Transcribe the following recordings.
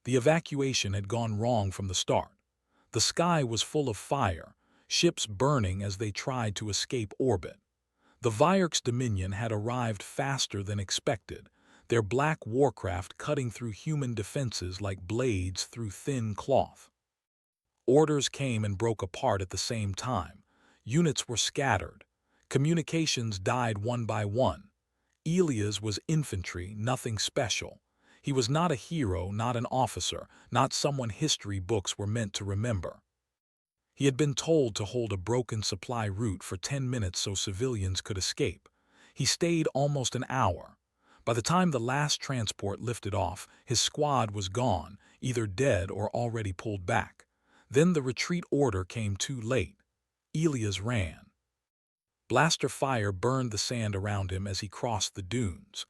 The evacuation had gone wrong from the start. The sky was full of fire, ships burning as they tried to escape orbit. The Vierk's Dominion had arrived faster than expected, their black warcraft cutting through human defenses like blades through thin cloth. Orders came and broke apart at the same time. Units were scattered. Communications died one by one. Elias was infantry, nothing special. He was not a hero, not an officer, not someone history books were meant to remember. He had been told to hold a broken supply route for 10 minutes so civilians could escape. He stayed almost an hour. By the time the last transport lifted off, his squad was gone, either dead or already pulled back. Then the retreat order came too late. Elias ran. Blaster fire burned the sand around him as he crossed the dunes.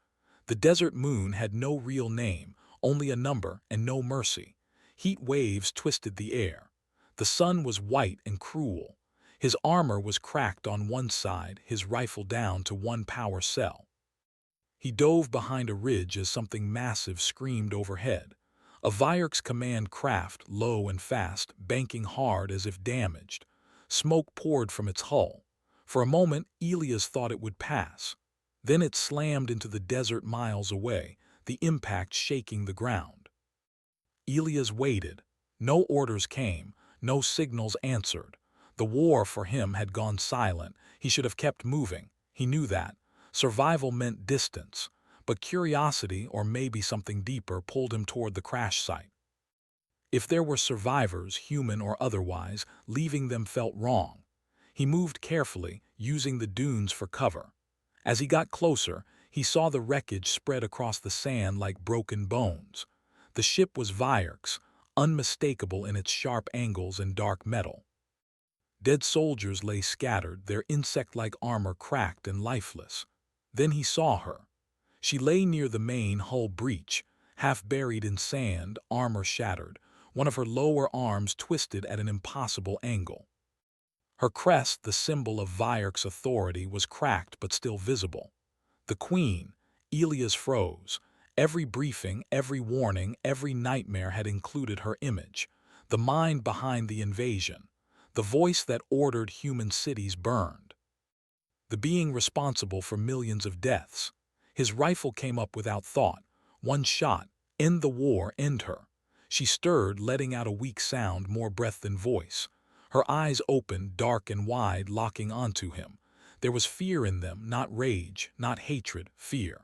The desert moon had no real name, only a number and no mercy. Heat waves twisted the air. The sun was white and cruel. His armor was cracked on one side, his rifle down to one power cell. He dove behind a ridge as something massive screamed overhead. A Vierk's command craft, low and fast, banking hard as if damaged. Smoke poured from its hull. For a moment, Elias thought it would pass. Then it slammed into the desert miles away, the impact shaking the ground. Elias waited. No orders came, no signals answered. The war for him had gone silent. He should have kept moving. He knew that. Survival meant distance. But curiosity, or maybe something deeper, pulled him toward the crash site. If there were survivors, human or otherwise, leaving them felt wrong. He moved carefully, using the dunes for cover. As he got closer, he saw the wreckage spread across the sand like broken bones. The ship was Vierk's, unmistakable in its sharp angles and dark metal. Dead soldiers lay scattered, their insect-like armor cracked and lifeless. Then he saw her. She lay near the main hull breach, half buried in sand, armor shattered, one of her lower arms twisted at an impossible angle. Her crest, the symbol of Vierk's authority, was cracked but still visible. The Queen, Elias froze. Every briefing, every warning, every nightmare had included her image, the mind behind the invasion, the voice that ordered human cities burned. The being responsible for millions of deaths. His rifle came up without thought. One shot. End the war, end her. She stirred, letting out a weak sound, more breath than voice. Her eyes opened, dark and wide, locking onto him. There was fear in them, not rage, not hatred, fear.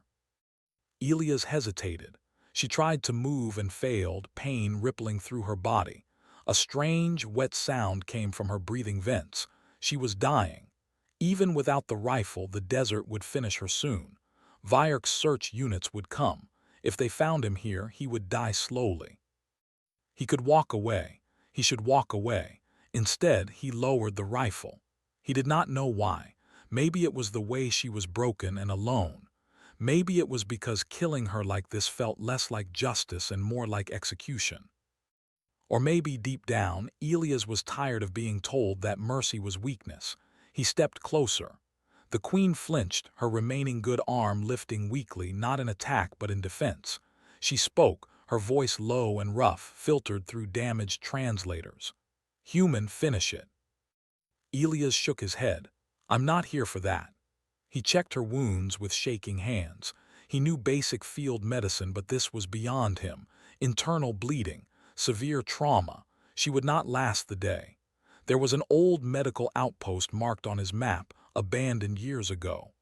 Elias hesitated. She tried to move and failed, pain rippling through her body. A strange, wet sound came from her breathing vents. She was dying. Even without the rifle, the desert would finish her soon. Vierk's search units would come. If they found him here, he would die slowly. He could walk away. He should walk away. Instead, he lowered the rifle. He did not know why. Maybe it was the way she was broken and alone. Maybe it was because killing her like this felt less like justice and more like execution. Or maybe deep down, Elias was tired of being told that mercy was weakness. He stepped closer. The Queen flinched, her remaining good arm lifting weakly, not in attack but in defense. She spoke, her voice low and rough, filtered through damaged translators. "Human, finish it." Elias shook his head. "I'm not here for that." He checked her wounds with shaking hands. He knew basic field medicine, but this was beyond him. Internal bleeding, severe trauma. She would not last the day. There was an old medical outpost marked on his map, abandoned years ago.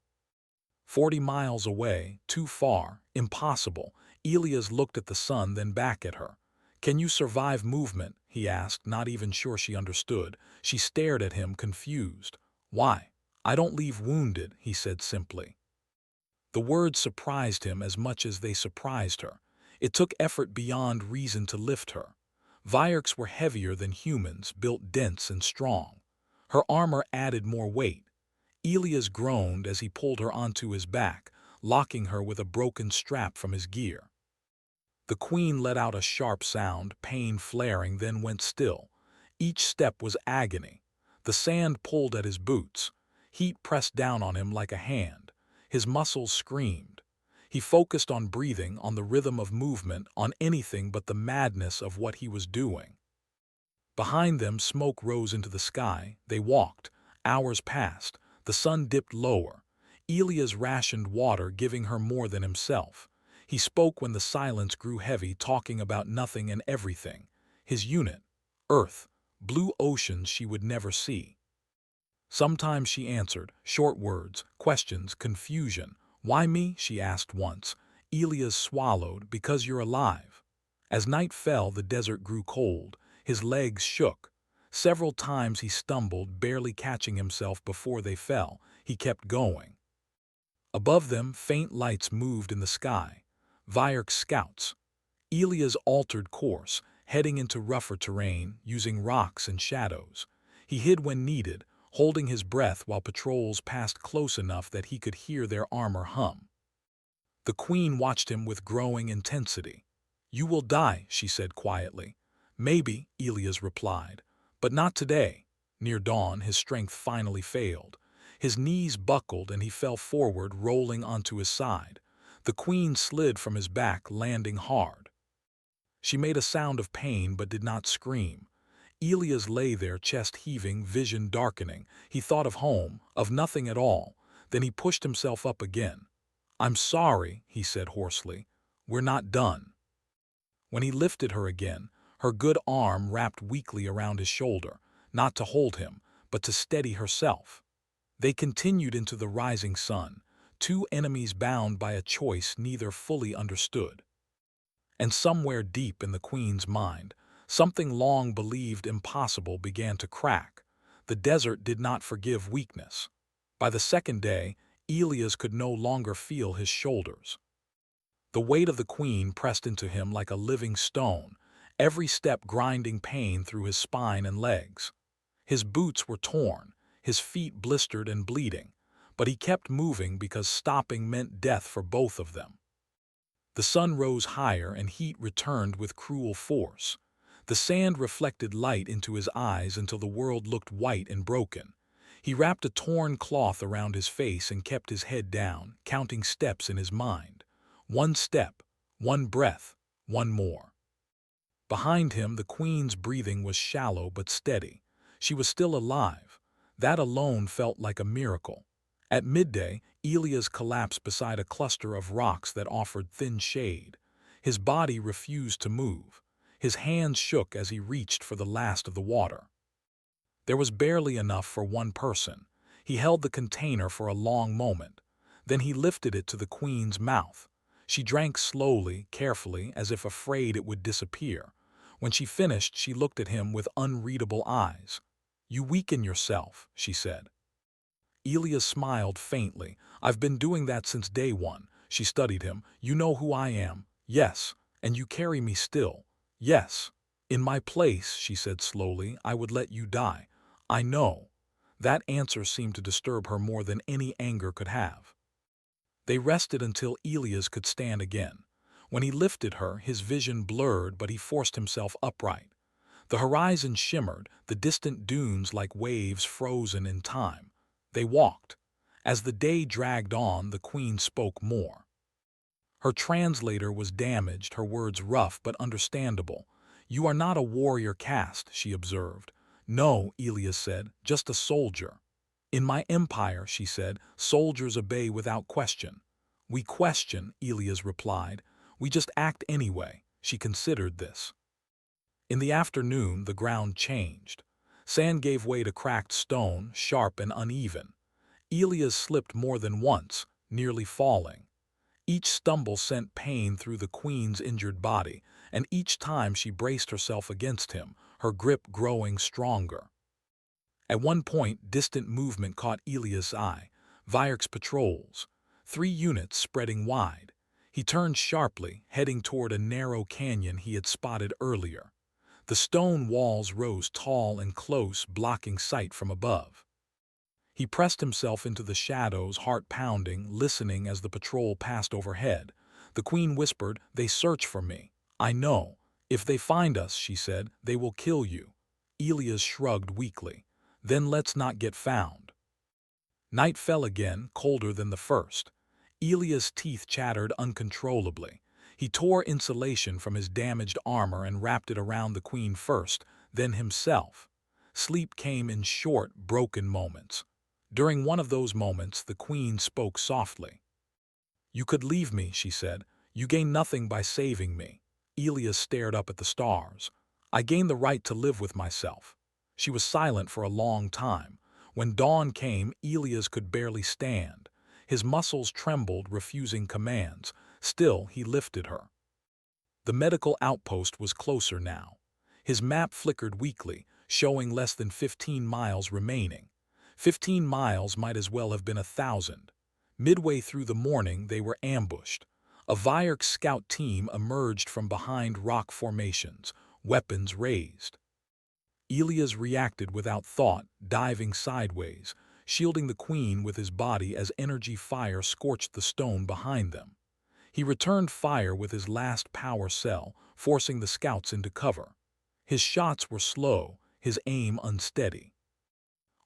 40 miles away, too far, impossible. Elias looked at the sun, then back at her. "Can you survive movement?" he asked, not even sure she understood. She stared at him, confused. "Why?" "I don't leave wounded," he said simply. The words surprised him as much as they surprised her. It took effort beyond reason to lift her. Vierks were heavier than humans, built dense and strong. Her armor added more weight. Elias groaned as he pulled her onto his back, locking her with a broken strap from his gear. The Queen let out a sharp sound, pain flaring, then went still. Each step was agony. The sand pulled at his boots. Heat pressed down on him like a hand. His muscles screamed. He focused on breathing, on the rhythm of movement, on anything but the madness of what he was doing. Behind them, smoke rose into the sky. They walked. Hours passed. The sun dipped lower. Elias rationed water, giving her more than himself. He spoke when the silence grew heavy, talking about nothing and everything. His unit, Earth, blue oceans she would never see. Sometimes she answered, short words, questions, confusion. Why me? She asked once. Elias swallowed, because you're alive. As night fell, the desert grew cold. His legs shook. Several times he stumbled, barely catching himself before they fell. He kept going. Above them, faint lights moved in the sky. Vyark's scouts. Elias altered course, heading into rougher terrain, using rocks and shadows. He hid when needed, holding his breath while patrols passed close enough that he could hear their armor hum. The queen watched him with growing intensity. "You will die," she said quietly. "Maybe," Elias replied, "but not today." Near dawn, his strength finally failed. His knees buckled and he fell forward, rolling onto his side. The queen slid from his back, landing hard. She made a sound of pain but did not scream. Elias lay there, chest heaving, vision darkening. He thought of home, of nothing at all. Then he pushed himself up again. "I'm sorry," he said hoarsely. "We're not done." When he lifted her again, her good arm wrapped weakly around his shoulder, not to hold him, but to steady herself. They continued into the rising sun, two enemies bound by a choice neither fully understood. And somewhere deep in the queen's mind, something long believed impossible began to crack. The desert did not forgive weakness. By the second day, Elias could no longer feel his shoulders. The weight of the queen pressed into him like a living stone, every step grinding pain through his spine and legs. His boots were torn, his feet blistered and bleeding, but he kept moving because stopping meant death for both of them. The sun rose higher and heat returned with cruel force. The sand reflected light into his eyes until the world looked white and broken. He wrapped a torn cloth around his face and kept his head down, counting steps in his mind. One step, one breath, one more. Behind him, the queen's breathing was shallow but steady. She was still alive. That alone felt like a miracle. At midday, Elias collapsed beside a cluster of rocks that offered thin shade. His body refused to move. His hands shook as he reached for the last of the water. There was barely enough for one person. He held the container for a long moment. Then he lifted it to the queen's mouth. She drank slowly, carefully, as if afraid it would disappear. When she finished, she looked at him with unreadable eyes. "You weaken yourself," she said. Elias smiled faintly. "I've been doing that since day one." She studied him. "You know who I am?" "Yes." "And you carry me still?" "Yes." "In my place," she said slowly, "I would let you die." "I know." That answer seemed to disturb her more than any anger could have. They rested until Elias could stand again. When he lifted her, his vision blurred, but he forced himself upright. The horizon shimmered, the distant dunes like waves frozen in time. They walked. As the day dragged on, the queen spoke more. Her translator was damaged, her words rough but understandable. "You are not a warrior caste," she observed. "No," Elias said, "just a soldier." "In my empire," she said, "soldiers obey without question." "We question," Elias replied. "We just act anyway." She considered this. In the afternoon, the ground changed. Sand gave way to cracked stone, sharp and uneven. Elias slipped more than once, nearly falling. Each stumble sent pain through the queen's injured body, and each time she braced herself against him, her grip growing stronger. At one point, distant movement caught Elias' eye. Vyark's patrols. 3 units spreading wide. He turned sharply, heading toward a narrow canyon he had spotted earlier. The stone walls rose tall and close, blocking sight from above. He pressed himself into the shadows, heart pounding, listening as the patrol passed overhead. The queen whispered, "They search for me." "I know. If they find us," she said, "they will kill you." Elias shrugged weakly. "Then let's not get found." Night fell again, colder than the first. Elia's teeth chattered uncontrollably. He tore insulation from his damaged armor and wrapped it around the queen first, then himself. Sleep came in short, broken moments. During one of those moments, the queen spoke softly. "You could leave me," she said. "You gain nothing by saving me." Elia stared up at the stars. "I gain the right to live with myself." She was silent for a long time. When dawn came, Elias could barely stand. His muscles trembled, refusing commands. Still, he lifted her. The medical outpost was closer now. His map flickered weakly, showing less than 15 miles remaining. 15 miles might as well have been 1,000. Midway through the morning, they were ambushed. A Vierk scout team emerged from behind rock formations, weapons raised. Elias reacted without thought, diving sideways, shielding the queen with his body as energy fire scorched the stone behind them. He returned fire with his last power cell, forcing the scouts into cover. His shots were slow, his aim unsteady.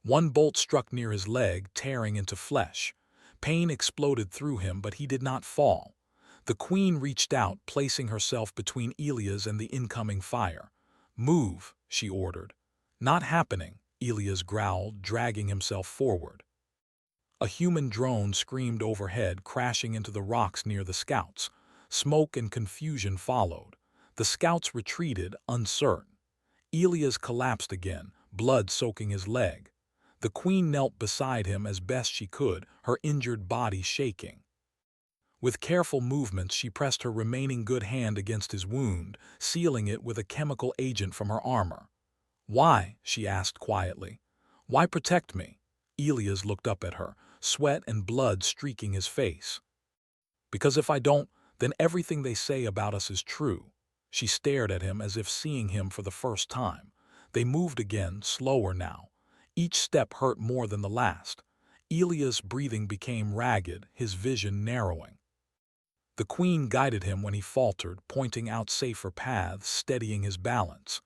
One bolt struck near his leg, tearing into flesh. Pain exploded through him, but he did not fall. The queen reached out, placing herself between Elias and the incoming fire. "Move," she ordered. "Not happening," Elias growled, dragging himself forward. A human drone screamed overhead, crashing into the rocks near the scouts. Smoke and confusion followed. The scouts retreated, uncertain. Elias collapsed again, blood soaking his leg. The queen knelt beside him as best she could, her injured body shaking. With careful movements, she pressed her remaining good hand against his wound, sealing it with a chemical agent from her armor. "Why?" she asked quietly. "Why protect me?" Elias looked up at her, sweat and blood streaking his face. "Because if I don't, then everything they say about us is true." She stared at him as if seeing him for the first time. They moved again, slower now. Each step hurt more than the last. Elias' breathing became ragged, his vision narrowing. The queen guided him when he faltered, pointing out safer paths, steadying his balance.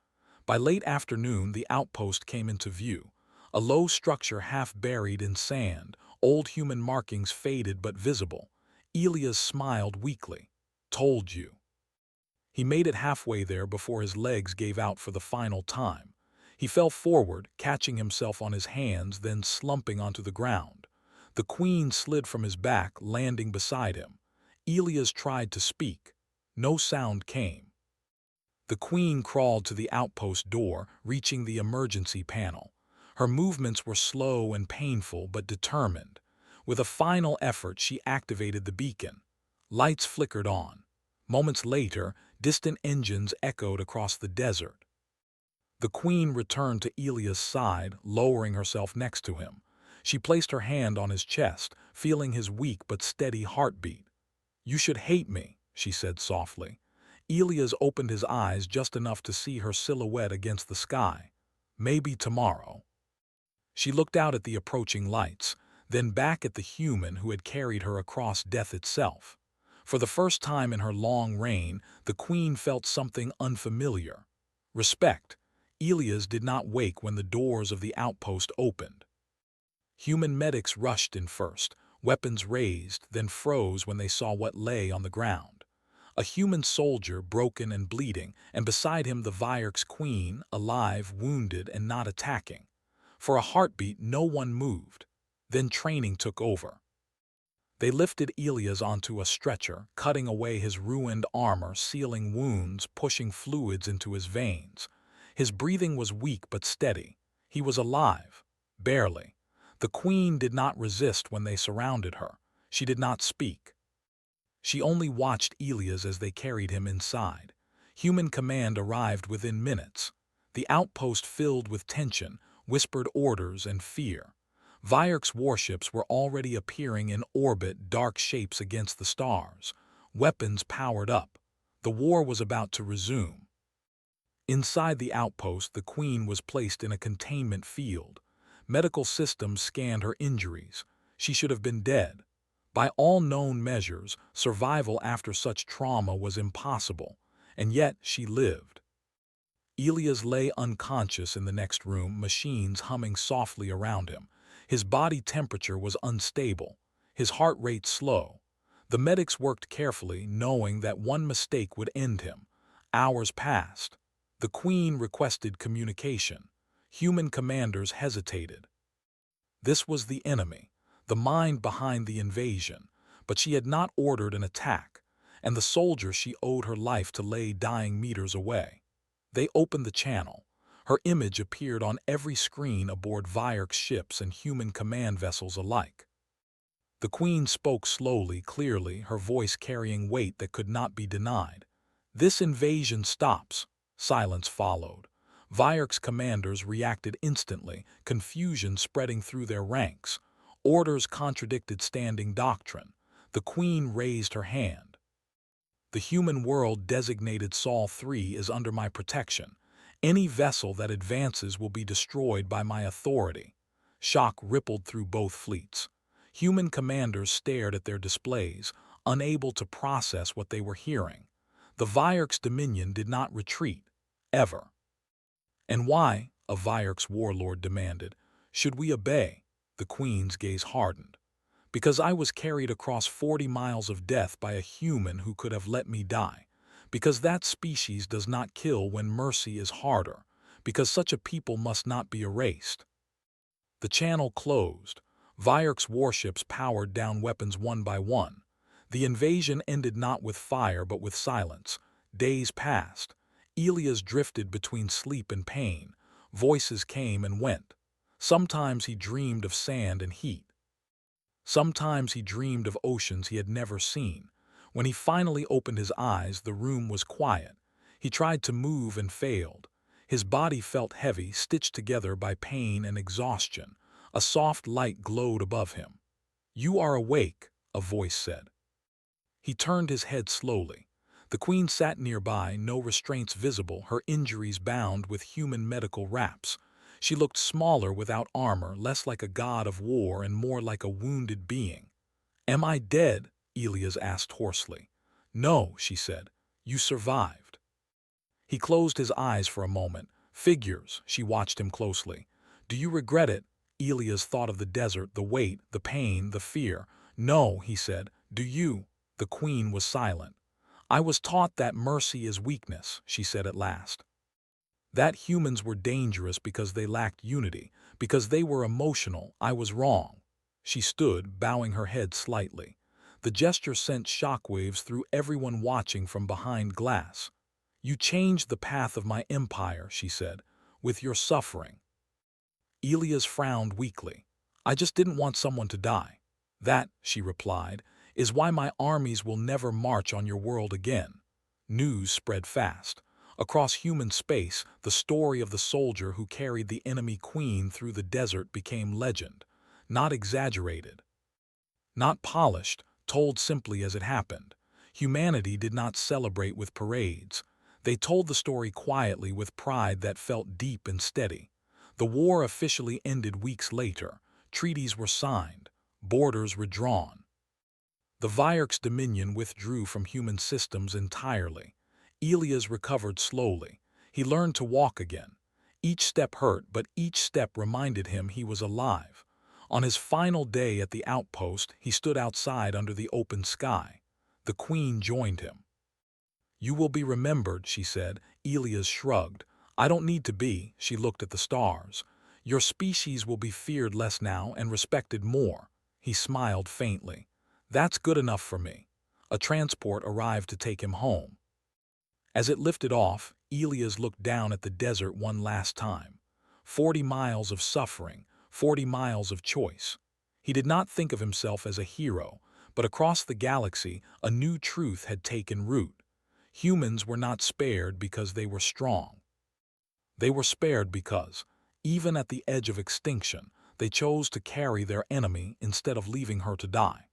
By late afternoon, the outpost came into view. A low structure half buried in sand, old human markings faded but visible. Elias smiled weakly. "Told you." He made it halfway there before his legs gave out for the final time. He fell forward, catching himself on his hands, then slumping onto the ground. The queen slid from his back, landing beside him. Elias tried to speak. No sound came. The queen crawled to the outpost door, reaching the emergency panel. Her movements were slow and painful, but determined. With a final effort, she activated the beacon. Lights flickered on. Moments later, distant engines echoed across the desert. The queen returned to Elias' side, lowering herself next to him. She placed her hand on his chest, feeling his weak but steady heartbeat. "You should hate me," she said softly. Elias opened his eyes just enough to see her silhouette against the sky. "Maybe tomorrow." She looked out at the approaching lights, then back at the human who had carried her across death itself. For the first time in her long reign, the queen felt something unfamiliar. Respect. Elias did not wake when the doors of the outpost opened. Human medics rushed in first, weapons raised, then froze when they saw what lay on the ground. A human soldier, broken and bleeding, and beside him the Vierk's queen, alive, wounded, and not attacking. For a heartbeat, no one moved. Then training took over. They lifted Elias onto a stretcher, cutting away his ruined armor, sealing wounds, pushing fluids into his veins. His breathing was weak but steady. He was alive. Barely. The queen did not resist when they surrounded her. She did not speak. She only watched Elias as they carried him inside. Human command arrived within minutes. The outpost filled with tension, whispered orders, and fear. Vierk's warships were already appearing in orbit, dark shapes against the stars. Weapons powered up. The war was about to resume. Inside the outpost, the queen was placed in a containment field. Medical systems scanned her injuries. She should have been dead. By all known measures, survival after such trauma was impossible, and yet she lived. Elias lay unconscious in the next room, machines humming softly around him. His body temperature was unstable, his heart rate slow. The medics worked carefully, knowing that one mistake would end him. Hours passed. The Queen requested communication. Human commanders hesitated. This was the enemy, the mind behind the invasion, but she had not ordered an attack, and the soldier she owed her life to lay dying meters away. They opened the channel. Her image appeared on every screen aboard Vierk's ships and human command vessels alike. The Queen spoke slowly, clearly, her voice carrying weight that could not be denied. "This invasion stops." Silence followed. Vierk's commanders reacted instantly, confusion spreading through their ranks. Orders contradicted standing doctrine. The Queen raised her hand. "The human world designated Sol 3 is under my protection. Any vessel that advances will be destroyed by my authority." Shock rippled through both fleets. Human commanders stared at their displays, unable to process what they were hearing. The Vierk's dominion did not retreat, ever. "And why," a Vierk's warlord demanded, "should we obey?" The Queen's gaze hardened. "Because I was carried across 40 miles of death by a human who could have let me die. Because that species does not kill when mercy is harder. Because such a people must not be erased." The channel closed. Vierk's warships powered down weapons one by one. The invasion ended not with fire but with silence. Days passed. Elias drifted between sleep and pain. Voices came and went. Sometimes he dreamed of sand and heat. Sometimes he dreamed of oceans he had never seen. When he finally opened his eyes, the room was quiet. He tried to move and failed. His body felt heavy, stitched together by pain and exhaustion. A soft light glowed above him. "You are awake," a voice said. He turned his head slowly. The Queen sat nearby, no restraints visible, her injuries bound with human medical wraps. She looked smaller without armor, less like a god of war and more like a wounded being. "Am I dead?" Elias asked hoarsely. "No," she said. "You survived." He closed his eyes for a moment. "Figures," she watched him closely. "Do you regret it?" Elias thought of the desert, the weight, the pain, the fear. "No," he said. "Do you?" The Queen was silent. "I was taught that mercy is weakness," she said at last. "That humans were dangerous because they lacked unity, because they were emotional. I was wrong." She stood, bowing her head slightly. The gesture sent shockwaves through everyone watching from behind glass. "You changed the path of my empire," she said, "with your suffering." Elias frowned weakly. "I just didn't want someone to die." "That," she replied, "is why my armies will never march on your world again." News spread fast. Across human space, the story of the soldier who carried the enemy queen through the desert became legend. Not exaggerated, not polished, told simply as it happened. Humanity did not celebrate with parades. They told the story quietly with pride that felt deep and steady. The war officially ended weeks later. Treaties were signed. Borders redrawn. The Vierk's dominion withdrew from human systems entirely. Elias recovered slowly. He learned to walk again. Each step hurt, but each step reminded him he was alive. On his final day at the outpost, he stood outside under the open sky. The Queen joined him. "You will be remembered," she said. Elias shrugged. "I don't need to be." She looked at the stars. "Your species will be feared less now and respected more." He smiled faintly. "That's good enough for me." A transport arrived to take him home. As it lifted off, Elias looked down at the desert one last time. 40 miles of suffering, 40 miles of choice. He did not think of himself as a hero, but across the galaxy, a new truth had taken root. Humans were not spared because they were strong. They were spared because, even at the edge of extinction, they chose to carry their enemy instead of leaving her to die.